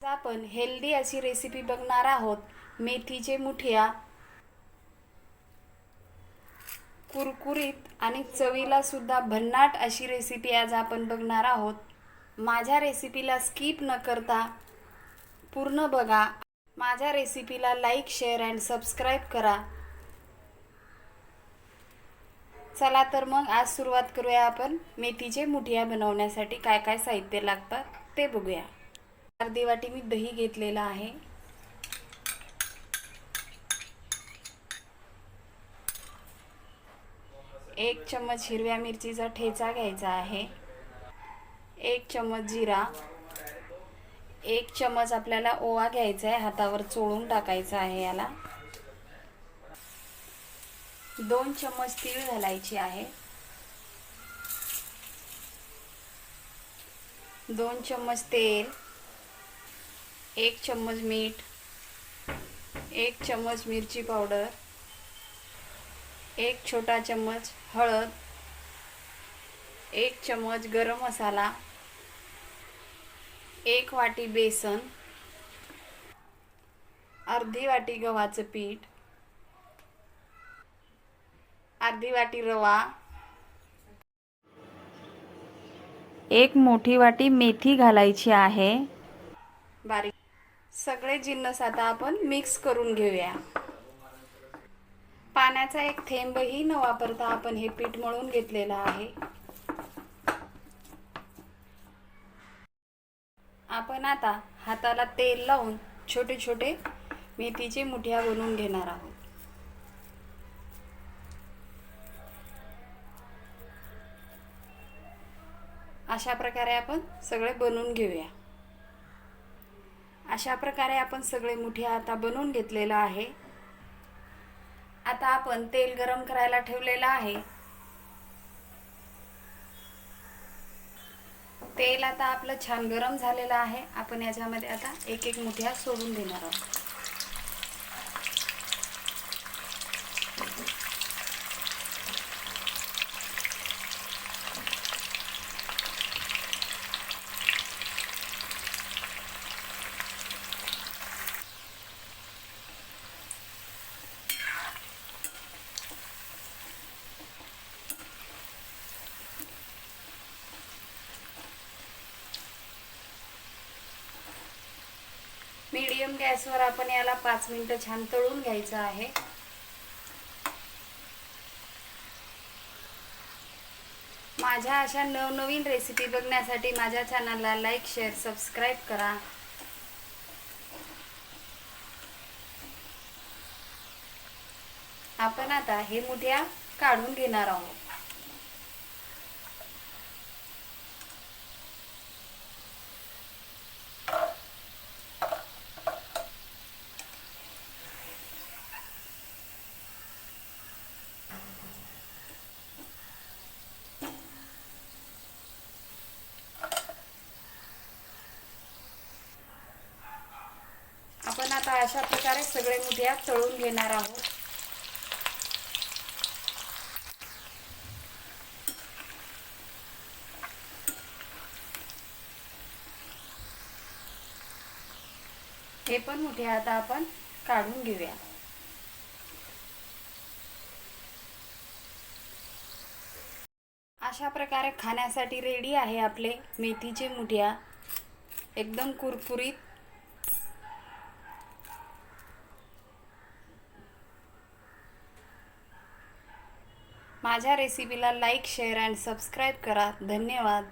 आज आपण हेल्दी अशी रेसिपी बघणार आहोत. मेथीचे मुठिया. कुरकुरीत आणि चवीला सुद्धा भन्नाट अशी रेसिपी आज आपण बघणार आहोत. माझ्या रेसिपीला स्किप न करता पूर्ण बघा. माझ्या रेसिपीला लाईक, शेअर अँड सबस्क्राईब करा. चला तर मग आज सुरुवात करूया. आपण मेथीचे मुठिया बनवण्यासाठी काय काय साहित्य लागतात ते बघूया. अर्धी वाटी मी दही घेतलेला आहे. एक चम्मच हिरव्या मिरचीचा ठेचा घ्यायचा आहे. एक चम्मच जिरा. एक चम्मच आपल्याला ओवा घ्यायचा आहे, हातावर चोळून टाकायचा आहे याला. 2 चम्मच तीळ घालायची आहे. 2 चम्मच तेल. 1 चम्मच मीठ. 1 चम्मच मिरची पावडर. 1 छोटा चम्मच हळद. 1 चम्मच गरम मसाला. 1 वाटी बेसन. अर्धी वाटी गव्हाचं पीठ. अर्धी वाटी रवा. 1 मोठी वाटी मेथी घालायची आहे बारीक. सगळे जिन्नस आता आपण मिक्स करून घेऊया. पाण्याचा एक थेंबही न वापरता आपण हे पीठ मळून घेतलेलं आहे. आपण आता हाताला तेल लावून छोटे छोटे मेथीचे मुठिया बनवून घेणार आहोत. अशा प्रकारे आपण सगळे बनवून घेऊया. अशा प्रकारे आपण सगळे मुठिया आता बनवून घेतलेलं आहे. आता आपण तेल गरम करायला ठेवलेलं आहे. तेल आता आपलं छान गरम झालेलं आहे. आपण याच्यामध्ये आता एक एक मुठिया सोडून देणार आहोत. मीडियम गॅसवर आपण याला 5 मिनिटं छान तळून घ्यायचं आहे. माझ्या अशा नवनवीन रेसिपी बघण्यासाठी माझ्या चॅनलला लाईक, शेअर, सबस्क्राईब करा. आपण आता हे मुठिया काढून घेणार आहोत. आपण आता अशा प्रकारे सगळे मुठिया तळून घेणार आहोत. हे पण मुठिया आता आपण काढून घेऊया. अशा प्रकारे खाण्यासाठी रेडी आहे आपले मेथीचे मुठिया. एकदम कुरकुरीत. माझ्या रेसिपीला लाईक, शेअर अँड सबस्क्राईब करा. धन्यवाद.